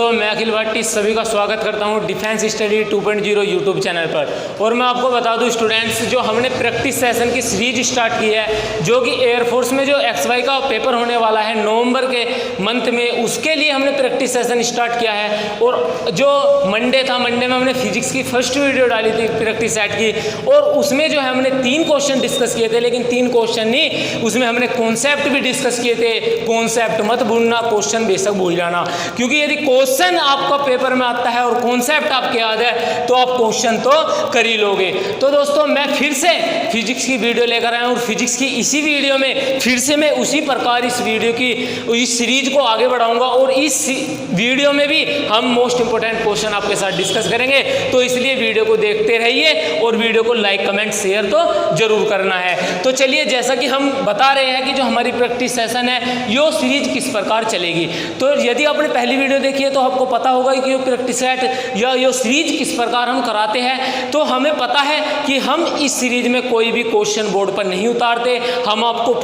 दोस्तों, मैं अखिल भाटी सभी का स्वागत करता हूं डिफेंस स्टडी 2.0 यूट्यूब चैनल पर। और मैं आपको बता दूं स्टूडेंट्स, जो हमने प्रैक्टिस सेशन की सीरीज स्टार्ट की है, जो कि एयरफोर्स में जो XY का पेपर होने वाला है नवंबर के मंथ में, उसके लिए हमने प्रैक्टिस सेशन स्टार्ट किया है। और जो मंडे था, मंडे में हमने फिजिक्स की फर्स्ट वीडियो डाली थी प्रैक्टिस सेट की, और उसमें जो है हमने 3 क्वेश्चन डिस्कस किए थे। लेकिन 3 क्वेश्चन नहीं, उसमें हमने कॉन्सेप्ट भी डिस्कस किए थे। कॉन्सेप्ट मत भूलना, क्वेश्चन बेशक भूल जाना, क्योंकि यदि क्वेश्चन आपका पेपर में आता है और कॉन्सेप्ट आपके याद है तो आप क्वेश्चन तो कर ही लोगे। तो दोस्तों, मैं फिर से फिजिक्स की वीडियो लेकर आया हूँ, और फिजिक्स की इसी वीडियो में फिर से मैं उसी प्रकार इस वीडियो की इस सीरीज को आगे बढ़ाऊंगा। और इस वीडियो में भी हम मोस्ट इंपोर्टेंट क्वेश्चन आपके साथ डिस्कस करेंगे। तो इसलिए वीडियो को देखते रहिए और वीडियो को लाइक कमेंट शेयर तो जरूर करना है। तो चलिए, जैसा कि हम बता रहे हैं कि जो हमारी प्रैक्टिस सेशन है, यो सीरीज किस प्रकार चलेगी। तो यदि आपने पहली वीडियो देखी है तो आपको पता होगा कि ये प्रैक्टिस सेट या ये सीरीज किस प्रकार हम कराते हैं। तो हमें पता है कि हम इस सीरीज में कोई भी क्वेश्चन बोर्ड पर नहीं उतारते, हम आपको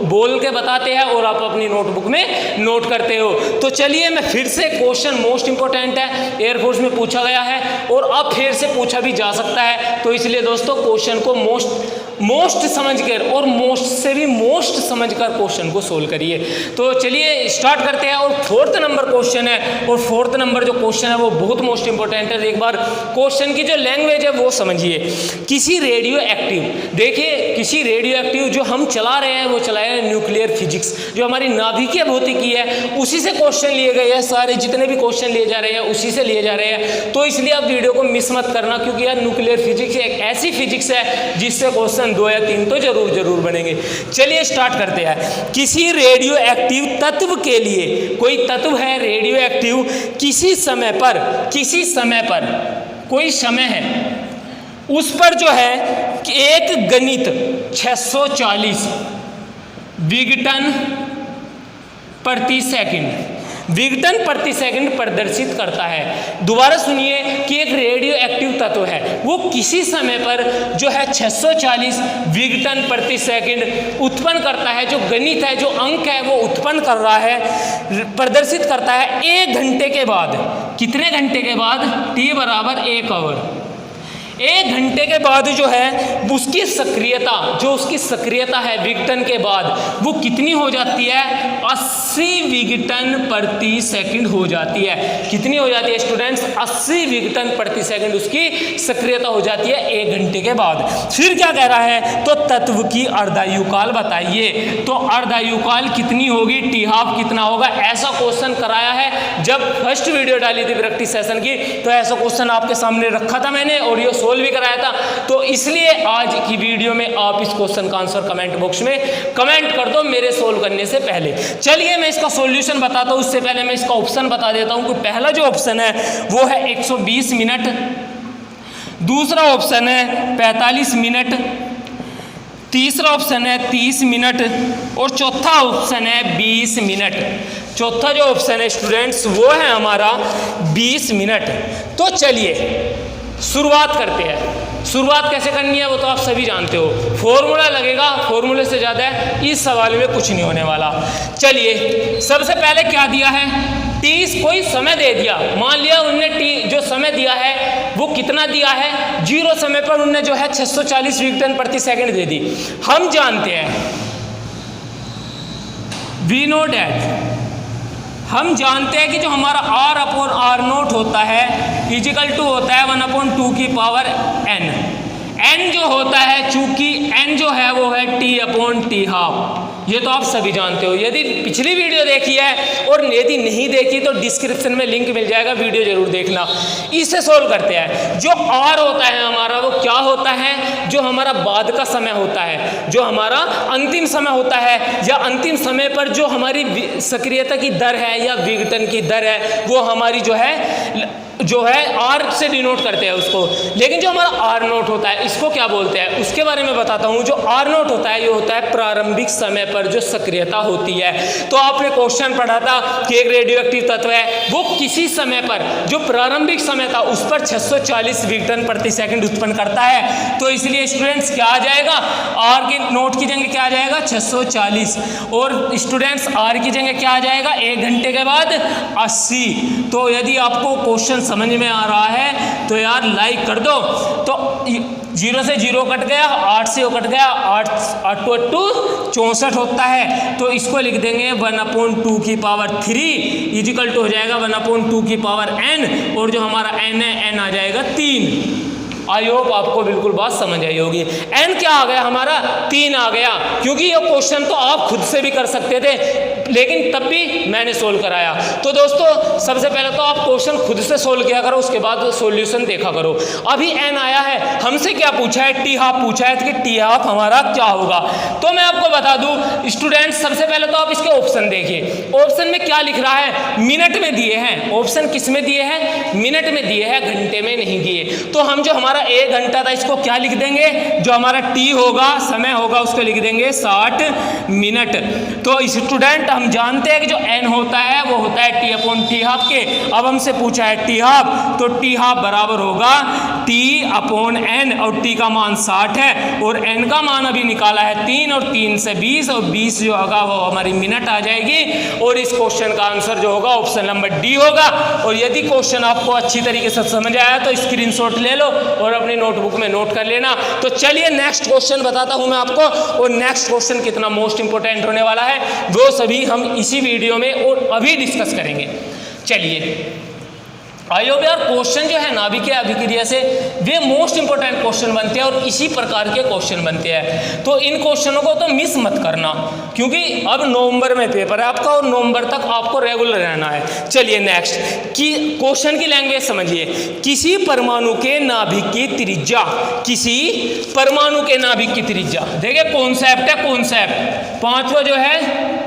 बोल के बताते हैं और आप अपनी नोटबुक में नोट करते हो। तो चलिए, मैं फिर से क्वेश्चन मोस्ट इंपॉर्टेंट है, एयरफोर्स में पूछा गया है और अब फिर से पूछा भी जा सकता है। तो इसलिए दोस्तों, क्वेश्चन को मोस्ट समझकर और मोस्ट से भी मोस्ट समझकर क्वेश्चन को सोल्व करिए। तो चलिए स्टार्ट करते हैं। और 4th नंबर क्वेश्चन है, और 4th नंबर जो क्वेश्चन है वो बहुत मोस्ट इंपॉर्टेंट है। एक बार क्वेश्चन की जो लैंग्वेज है वो समझिए। किसी रेडियो एक्टिव, देखिए किसी रेडियो एक्टिव जो हम चला रहे हैं वो चलाए हैं न्यूक्लियर फिजिक्स, जो हमारी नाभिकीय भौतिकी है, उसी से क्वेश्चन लिए गए हैं। सारे जितने भी क्वेश्चन लिए जा रहे हैं उसी से लिए जा रहे हैं। तो इसलिए आप वीडियो को मिस मत करना, क्योंकि यार न्यूक्लियर फिजिक्स एक ऐसी फिजिक्स है जिससे क्वेश्चन 2 या 3 तो जरूर बनेंगे। चलिए स्टार्ट करते हैं। किसी रेडियो एक्टिव तत्व के लिए, कोई तत्व है रेडियो एक्टिव, किसी समय पर कोई समय है, उस पर जो है एक गणित 640 विघटन प्रति सेकंड प्रदर्शित करता है। दोबारा सुनिए कि एक रेडियो एक्टिव तत्व है, वो किसी समय पर जो है 640 विघटन प्रति सेकंड उत्पन्न करता है। जो गणित है, जो अंक है, वो उत्पन्न कर रहा है, प्रदर्शित करता है 1 घंटे के बाद। कितने घंटे के बाद? T बराबर 1 आवर। 1 घंटे के बाद जो है उसकी सक्रियता है विघटन के बाद, वो कितनी हो जाती है? 80 विघटन प्रति सेकंड हो जाती है। कितनी हो जाती है स्टूडेंट्स? 80 विघटन प्रति सेकंड उसकी सक्रियता हो जाती है 1 घंटे के बाद। फिर क्या कह रहा है? तो तत्व की अर्धायुकाल बताइए। तो अर्धायुकाल कितनी होगी? T½ कितना होगा? ऐसा क्वेश्चन कराया है जब फर्स्ट वीडियो डाली थी प्रैक्टिस सेशन की, तो ऐसा क्वेश्चन आपके सामने रखा था मैंने और ये सोल्व भी कराया था। तो इसलिए आज की वीडियो में आप इस क्वेश्चन का आंसर कमेंट बॉक्स में कमेंट कर दो मेरे सोल्व करने से पहले। चलिए मैं इसका सॉल्यूशन बताता हूं, उससे पहले मैं इसका ऑप्शन बता देता हूं कि पहला जो ऑप्शन है वो है 120 मिनट, दूसरा ऑप्शन है 45 मिनट, तीसरा ऑप्शन है 30 मिनट और चौथा ऑप्शन है 20 मिनट। चौथा जो ऑप्शन है स्टूडेंट्स वो है हमारा 20 मिनट। तो चलिए शुरुआत करते हैं। शुरुआत कैसे करनी है वो तो आप सभी जानते हो, फॉर्मूला लगेगा, फॉर्मूले से ज़्यादा इस सवाल में कुछ नहीं होने वाला। चलिए सबसे पहले क्या दिया है? T, कोई समय दे दिया, मान लिया उनने T जो समय दिया है वो कितना दिया है? 0 समय पर उनने जो है 640 विघटन प्रति सेकंड दे दी। हम जानते हैं वी नो डैट, हम जानते हैं कि जो हमारा R/R0 होता है इजिकल टू होता है 1/2 की पावर n। n जो होता है, चूंकि n जो है वो है T/T½ ये तो आप सभी जानते हो। यदि पिछली वीडियो देखी है और यदि नहीं देखी तो डिस्क्रिप्शन में लिंक मिल जाएगा, वीडियो जरूर देखना। इससे सोल्व करते हैं। जो R होता है हमारा वो क्या होता है? जो हमारा बाद का समय होता है, जो हमारा अंतिम समय होता है, या अंतिम समय पर जो हमारी सक्रियता की दर है या विघटन की दर है वो हमारी जो है जो है आर से डिनोट करते हैं उसको। लेकिन जो हमारा आर नोट होता है इसको क्या बोलते हैं उसके बारे में बताता हूँ। जो आर नोट होता है ये होता है प्रारंभिक समय पर जो सक्रियता होती है। तो आपने क्वेश्चन पढ़ा था कि एक रेडियो एक्टिव तत्व है वो किसी समय पर जो प्रारंभिक समय था उस पर 640 विघटन प्रति सेकंड उत्पन्न करता है। तो इसलिए स्टूडेंट्स क्या आ जाएगा, आर के नोट की जगह क्या आ जाएगा 640, और स्टूडेंट्स आर की जगह क्या आ जाएगा 1 घंटे के बाद 80। तो यदि आपको क्वेश्चन समझ में आ रहा है तो यार लाइक कर दो। तो 0 से 0 कट गया, 8 से 0 कट गया, 8 64 होता है। तो इसको लिख देंगे 1/2 की पावर 3 इजिकल टू हो जाएगा 1/2 की पावर n, और जो हमारा n है n आ जाएगा 3। आई होप आपको बिल्कुल बात समझ आई होगी। n क्या आ गया हमारा 3 आ गया, क्योंकि ये क्वेश्चन तो आप खुद से भी कर सकते थे लेकिन तब भी मैंने सोल्व कराया। तो दोस्तों सबसे पहले तो आप क्वेश्चन खुद से सोल्व किया करो, उसके बाद सॉल्यूशन देखा करो। अभी n आया है, हमसे क्या पूछा है टी हाफ पूछा है कि टी हाफ हमारा क्या होगा। तो मैं आपको बता दूं स्टूडेंट्स, सबसे पहले तो आप इसके ऑप्शन देखिए। ऑप्शन में क्या लिख रहा है, मिनट में दिए हैं। ऑप्शन किस में दिए हैं, मिनट में दिए हैं, घंटे में नहीं दिए। तो हम जो हमारा 1 घंटा था इसको क्या लिख देंगे, जो हमारा टी होगा समय होगा उसको लिख देंगे 60 मिनट। तो स्टूडेंट हम जानते हैं कि जो n होता है वो होता है टी अपॉन टी हाफ के। अब हमसे पूछा है टी हाफ, तो टी हाफ बराबर होगा टी अपॉन n, और टी का मान 60 है और n का मान अभी निकाला है 3, और 3 से 20, और 20 जो होगा वो हमारी मिनट आ जाएगी। और इस क्वेश्चन का आंसर जो होगा ऑप्शन नंबर डी होगा। और यदि क्वेश्चन आपको अच्छी तरीके से समझ आया तो स्क्रीनशॉट ले लो और अपनी नोटबुक में नोट कर लेना। तो चलिए नेक्स्ट क्वेश्चन बताता हूं मैं आपको, और नेक्स्ट क्वेश्चन कितना मोस्ट इंपोर्टेंट होने वाला है वो सभी हम इसी वीडियो में और अभी डिस्कस करेंगे। चलिए आई होप यार क्वेश्चन जो है नाभिकीय अभिक्रिया से वे मोस्ट इंपोर्टेंट क्वेश्चन बनते हैं और इसी प्रकार के क्वेश्चन बनते हैं। तो इन क्वेश्चनों को तो मिस मत करना, क्योंकि अब नवंबर में पेपर है आपका और नवंबर तक आपको रेगुलर रहना है। चलिए नेक्स्ट कि क्वेश्चन की लैंग्वेज समझिए। किसी परमाणु के नाभिक की त्रिज्या, किसी परमाणु के नाभिक की त्रिज्या, देखिए कॉन्सेप्ट है, कॉन्सेप्ट 5वां जो है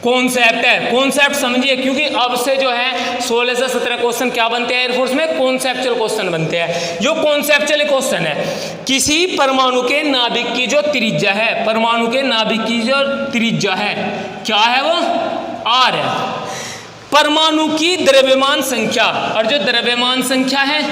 कॉन्सेप्ट है। कॉन्सेप्ट समझिए, क्योंकि अब से जो है 16 से 17 क्वेश्चन क्या बनते हैं एयरफोर्स में, कॉन्सेप्चुअल क्वेश्चन बनते हैं। जो कॉन्सेप्चुअल क्वेश्चन है, किसी परमाणु के नाभिक की जो त्रिज्या है, परमाणु के नाभिक की जो त्रिज्या है क्या है वो r है। परमाणु की द्रव्यमान संख्या, और जो द्रव्यमान संख्या है,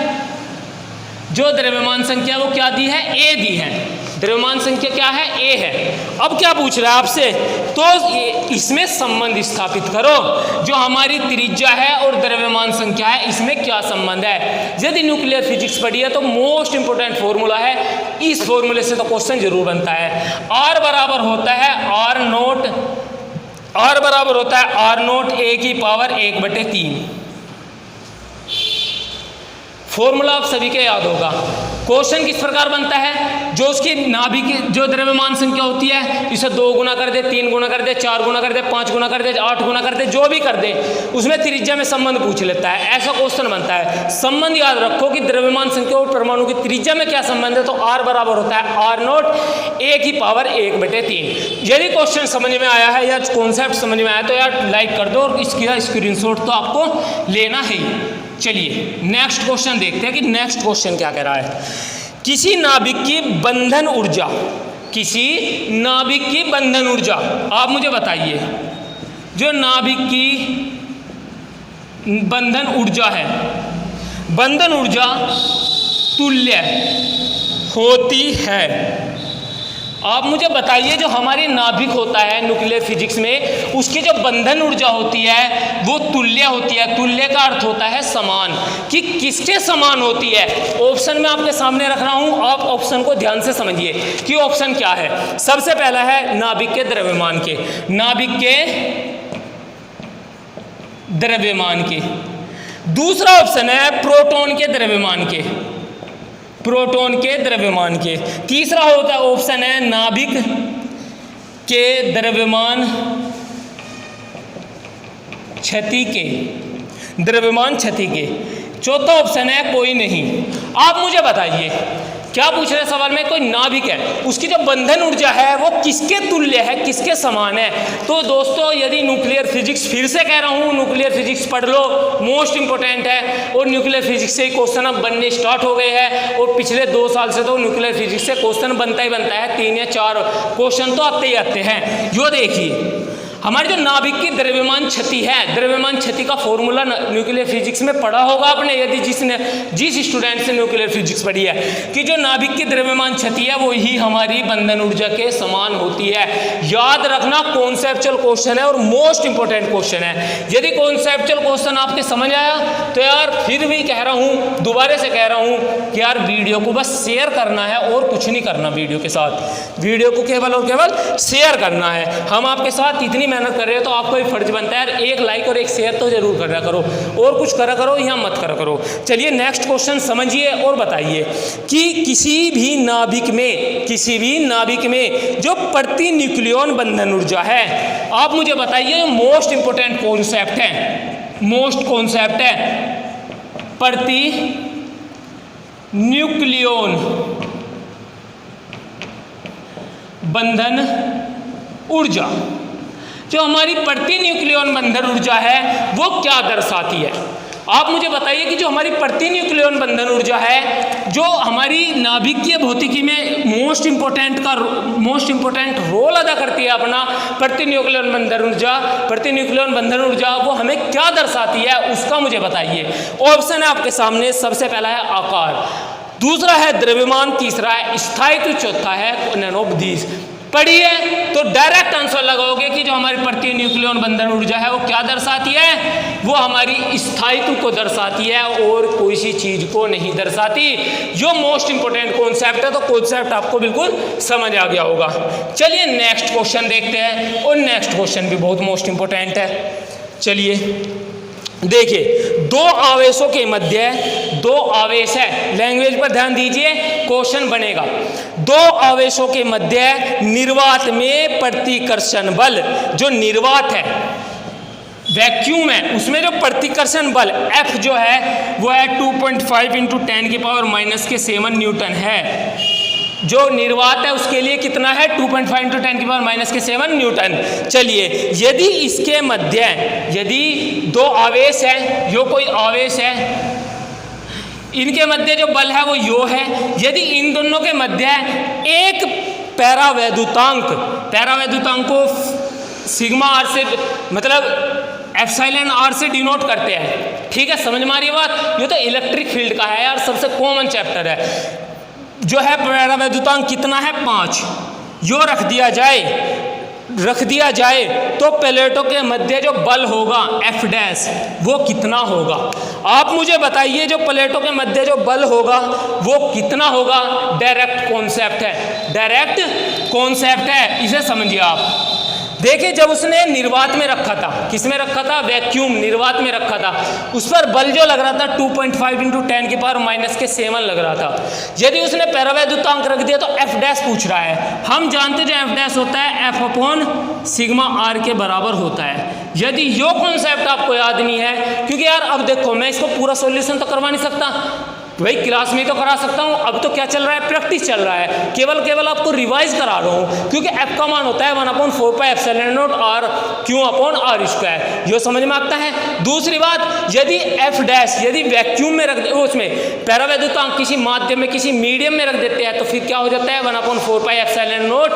जो द्रव्यमान संख्या वो क्या दी है, a दी है। द्रव्यमान संख्या क्या है, a है। अब क्या पूछ रहा है आपसे, तो इसमें संबंध स्थापित करो। जो हमारी त्रिज्या है और द्रव्यमान संख्या है इसमें क्या संबंध है। यदि न्यूक्लियर फिजिक्स पढ़ी है तो मोस्ट इंपोर्टेंट फॉर्मूला है, इस फॉर्मूले से तो क्वेश्चन जरूर बनता है। r बराबर होता है r नोट, r बराबर होता है r नोट a की पावर 1/3। फॉर्मूला आप सभी के याद होगा। क्वेश्चन किस प्रकार बनता है, जो उसकी नाभिक जो द्रव्यमान संख्या होती है इसे 2 गुना कर दे, 3 गुना कर दे, 4 गुना कर दे, 5 गुना कर दे, 8 गुना कर दे, जो भी कर दे उसमें त्रिज्या में संबंध पूछ लेता है। ऐसा क्वेश्चन बनता है। संबंध याद रखो कि द्रव्यमान संख्या और परमाणु की त्रिज्या में क्या संबंध है, तो r बराबर होता है r नोट a की पावर 1/3। यदि क्वेश्चन समझ में आया है या कॉन्सेप्ट समझ में आया तो यार लाइक कर दो, और इसका स्क्रीनशॉट तो आपको लेना है ही। चलिए नेक्स्ट क्वेश्चन देखते हैं कि नेक्स्ट क्वेश्चन क्या कह रहा है। किसी नाभिक की बंधन ऊर्जा, किसी नाभिक की बंधन ऊर्जा, आप मुझे बताइए जो नाभिक की बंधन ऊर्जा है, बंधन ऊर्जा तुल्य होती है। आप मुझे बताइए जो हमारी नाभिक होता है न्यूक्लियर फिजिक्स में, उसकी जो बंधन ऊर्जा होती है वो तुल्य होती है। तुल्य का अर्थ होता है समान, कि किसके समान होती है। ऑप्शन में आपके सामने रख रहा हूं, आप ऑप्शन को ध्यान से समझिए कि ऑप्शन क्या है। सबसे पहला है नाभिक के द्रव्यमान के, नाभिक के द्रव्यमान के। दूसरा ऑप्शन है प्रोटॉन के द्रव्यमान के, प्रोटॉन के द्रव्यमान के। तीसरा होता है ऑप्शन है नाभिक के द्रव्यमान क्षति के, द्रव्यमान क्षति के। चौथा ऑप्शन है कोई नहीं। आप मुझे बताइए क्या पूछ रहे हैं सवाल में, कोई नाभिक है, उसकी जो बंधन ऊर्जा है वो किसके तुल्य है, किसके समान है। तो दोस्तों यदि न्यूक्लियर फिजिक्स, फिर से कह रहा हूँ न्यूक्लियर फिजिक्स पढ़ लो, मोस्ट इंपॉर्टेंट है। और न्यूक्लियर फिजिक्स से क्वेश्चन अब बनने स्टार्ट हो गए हैं, और पिछले 2 साल से तो न्यूक्लियर फिजिक्स से क्वेश्चन बनता ही बनता है, 3 या 4 क्वेश्चन तो आते ही आते हैं। जो देखिए हमारी जो नाभिक की द्रव्यमान क्षति है, द्रव्यमान क्षति का फॉर्मूला न्यूक्लियर फिजिक्स में पढ़ा होगा आपने, यदि जिस स्टूडेंट से न्यूक्लियर फिजिक्स पढ़ी है, कि जो नाभिक की द्रव्यमान क्षति है वो ही हमारी बंधन ऊर्जा के समान होती है। याद रखना कॉन्सेप्चुअल क्वेश्चन है और मोस्ट इंपॉर्टेंट क्वेश्चन है। यदि कॉन्सेप्चुअल क्वेश्चन आपके समझ आया तो यार फिर भी कह रहा हूँ, दोबारा से कह रहा हूँ कि यार वीडियो को बस शेयर करना है और कुछ नहीं करना। वीडियो के साथ, वीडियो को केवल और केवल शेयर करना है। हम आपके साथ इतनी मेहनत कर रहे हो तो आपको भी फर्ज बनता है यार, एक लाइक और एक शेयर तो जरूर करा करो, और कुछ करा करो या मत करा करो। चलिए नेक्स्ट क्वेश्चन समझिए और बताइए कि किसी भी नाभिक में जो प्रति न्यूक्लियन बंधन ऊर्जा है, आप मुझे बताइए, मोस्ट इंपोर्टेंट कॉन्सेप्ट है, मोस्ट कॉन्सेप्ट है, प्रति न्यूक्लियन बंधन ऊर्जा, जो हमारी प्रति न्यूक्लियन बंधन ऊर्जा है वो क्या दर्शाती है। आप मुझे बताइए कि जो हमारी प्रति न्यूक्लियन बंधन ऊर्जा है, जो हमारी नाभिकीय भौतिकी में मोस्ट इंपॉर्टेंट रोल अदा करती है अपना, प्रति न्यूक्लियन बंधन ऊर्जा वो हमें क्या दर्शाती है, उसका मुझे बताइए। ऑप्शन है आपके सामने, सबसे पहला है आकार, दूसरा है द्रव्यमान, तीसरा है स्थायित्व, चौथा है नैनोबदीस। पढ़िए तो डायरेक्ट आंसर लगाओगे कि जो हमारी प्रति न्यूक्लियन बंधन ऊर्जा है वो क्या दर्शाती है, वो हमारी स्थायित्व को दर्शाती है और कोई सी चीज को नहीं दर्शाती। जो मोस्ट इंपोर्टेंट कॉन्सेप्ट है, तो कॉन्सेप्ट आपको बिल्कुल समझ आ गया होगा। चलिए नेक्स्ट क्वेश्चन देखते हैं, और नेक्स्ट क्वेश्चन भी बहुत मोस्ट इंपोर्टेंट है। चलिए देखिए, दो आवेशों के मध्य, दो आवेश है, लैंग्वेज पर ध्यान दीजिए, क्वेश्चन बनेगा। दो आवेशों के मध्य निर्वात में प्रतिकर्षण बल, जो निर्वात है, वैक्यूम है, उसमें जो प्रतिकर्षण बल F जो है वो है 2.5 × 10⁻⁻⁷ न्यूटन है। जो निर्वात है उसके लिए कितना है, 2.5 × 10⁻⁷ न्यूटन। चलिए यदि इसके मध्य, यदि दो आवेश है, यो कोई आवेश है, इनके मध्य जो बल है वो यो है, यदि इन दोनों के मध्य एक पैरावैद्युतांक को सिग्मा आर से, मतलब एप्सिलॉन आर से डिनोट करते हैं। ठीक है, समझ में आ रही है बात। ये तो इलेक्ट्रिक फील्ड का है यार, सबसे कॉमन चैप्टर है। जो है पैरावैद्युतांक कितना है, 5। यो रख दिया जाए तो प्लेटों के मध्य जो बल होगा F डैश, वो कितना होगा। आप मुझे बताइए जो प्लेटों के मध्य जो बल होगा वो कितना होगा। डायरेक्ट कॉन्सेप्ट है, इसे समझिए आप। देखिए जब उसने निर्वात में रखा था, किस में रखा था, वैक्यूम निर्वात में रखा था, उस पर बल जो लग रहा था 2.5 × 10⁻⁷ लग रहा था। यदि उसने पैरावैद्युतांक रख दिया तो F डैश पूछ रहा है। हम जानते जो F डैश होता है F/σr के बराबर होता है। यदि यो कॉन्सेप्ट आपको याद नहीं है, क्योंकि यार अब देखो मैं इसको पूरा सॉल्यूशन तो करवा नहीं सकता, भाई क्लास में तो करा सकता हूँ, अब तो क्या चल रहा है, प्रैक्टिस चल रहा है, केवल आपको रिवाइज करा रहा हूँ, क्योंकि F का मान होता है 1/4πε0 Q/r²। यो समझ में आता है। दूसरी बात, यदि F डैश यदि वैक्यूम में रख दे, उसमें पैरावैद्युतांक किसी माध्यम में, किसी मीडियम में रख देते हैं, तो फिर क्या हो जाता है 1/4πε0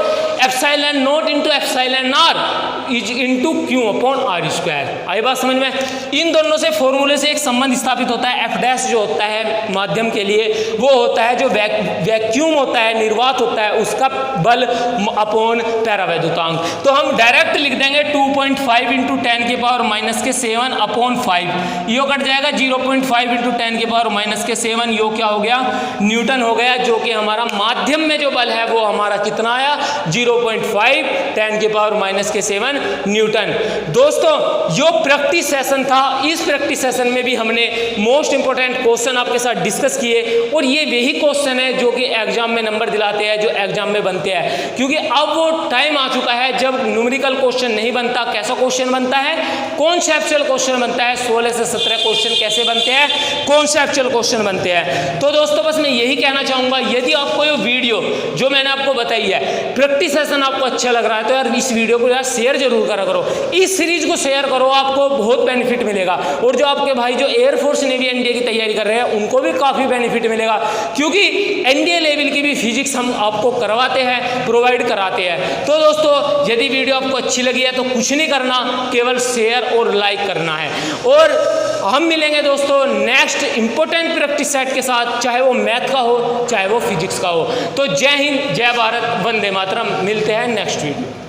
Q/r²। आई बात समझ में। इन दोनों से फॉर्मूले से एक संबंध स्थापित होता है। F डैश जो होता है माध्यम के लिए, वो होता है जो वैक्यूम होता है, निर्वात होता है, उसका बल अपॉन पैरावैद्युतांक। तो हम डायरेक्ट लिख देंगे 2.5 × 10⁻⁷ अपॉन 5। यो कट जाएगा 0.5 × 10⁻⁷, यो क्या हो गया, न्यूटन हो गया, जो कि हमारा माध्यम में जो बल है वो हमारा कितना आया, 0.5 10⁻⁷ न्यूटन। दोस्तों यो प्रैक्टिस सेशन था। इस प्रैक्टिस सेशन में भी हमने मोस्ट इंपोर्टेंट क्वेश्चन आपके साथ डिस्कस डिस्कस किए, और ये वही क्वेश्चन है जो कि एग्जाम में नंबर दिलाते हैं, जो एग्जाम में बनते हैं। क्योंकि अब वो टाइम आ चुका है जब न्यूमेरिकल क्वेश्चन नहीं बनता। कैसा क्वेश्चन बनता है? कॉन्सेप्चुअल क्वेश्चन बनता है। 16 से 17 क्वेश्चन कैसे बनते हैं? कॉन्सेप्चुअल क्वेश्चन बनते हैं। तो दोस्तों बस मैं यही कहना चाहूँगा, यदि आपको ये वीडियो जो मैंने आपको बताई है, प्रैक्टिस सेशन आपको अच्छा लग रहा है तो यार इस वीडियो को यार शेयर जरूर करा करो, इस सीरीज को शेयर करो, आपको बहुत बेनिफिट मिलेगा। और जो आपके भाई जो एयरफोर्स नेवी एनडीए की तैयारी कर रहे हैं उनको भी काफ़ी बेनिफिट मिलेगा, क्योंकि एनडीए लेवल की भी फिजिक्स हम आपको करवाते हैं, प्रोवाइड कराते हैं। तो दोस्तों यदि वीडियो आपको अच्छी लगी है तो कुछ नहीं करना, केवल शेयर और लाइक करना है। और हम मिलेंगे दोस्तों नेक्स्ट इंपॉर्टेंट प्रैक्टिस सेट के साथ, चाहे वो मैथ का हो चाहे वो फिजिक्स का हो। तो जय हिंद, जय भारत, वंदे मातरम। मिलते हैं नेक्स्ट वीडियो।